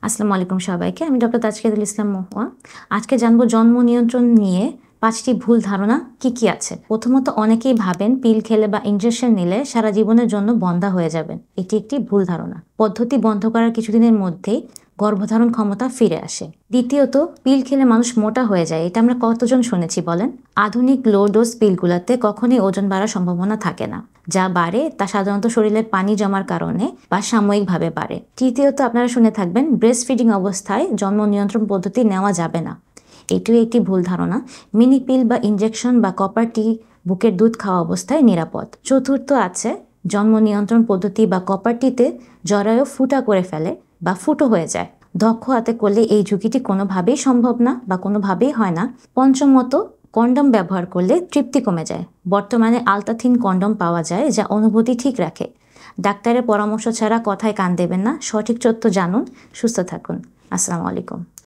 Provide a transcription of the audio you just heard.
আসসালামু আলাইকুম সবাইকে। আমি ডক্টর তাজকিদুল ইসলাম মহুয়া। আজকে জানবো জন্ম নিয়ন্ত্রণ নিয়ে ৫টি ভুল ধারণা কি আছে। প্রথমত অনেকেই ভাবেন পিল খেলে বা ইনজেকশন নিলে সারা জীবনের জন্য বন্ধ্যা হয়ে যাবেন। এটি একটি ভুল ধারণা। পদ্ধতি বন্ধ করার কিছুদিনের মধ্যেই গর্ভধারণ ক্ষমতা ফিরে আসে। দ্বিতীয়ত পিল খেলে মানুষ মোটা হয়ে যায়। এটা আমরা কতজন শুনেছি বলেন? আধুনিক লো ডোজ পিলগুলোতে কখনোই ওজন বাড়ার সম্ভাবনা থাকে না। যা বাড়ে তা সাধারণত শরীরে পানি জমার কারণে বা সাময়িকভাবে বাড়ে। তৃতীয়ত আপনারা শুনে থাকবেন ব্রেস্ট ফিডিং অবস্থায় জন্ম নিয়ন্ত্রণ পদ্ধতি নেওয়া যাবে না। এটিও একটি ভুল ধারণা। মিনি পিল বা ইনজেকশন বা কপার টি বুকের দুধ খাওয়া অবস্থায় নিরাপদ। চতুর্থ আছে জন্ম নিয়ন্ত্রণ পদ্ধতি বা কপার টিতে জরায়ু ফুটা করে ফেলে বা ফুটো হয়ে যায়। দক্ষ হাতে করলে এই ঝুঁকিটি কোনোভাবেই সম্ভব না বা কোনোভাবেই হয় না। পঞ্চমত কন্ডম ব্যবহার করলে তৃপ্তি কমে যায়। বর্তমানে আলট্রাথিন কন্ডম পাওয়া যায় যা অনুভূতি ঠিক রাখে। ডাক্তারের পরামর্শ ছাড়া কথায় কান দেবেন না। সঠিক তথ্য জানুন, সুস্থ থাকুন। আসসালামু আলাইকুম।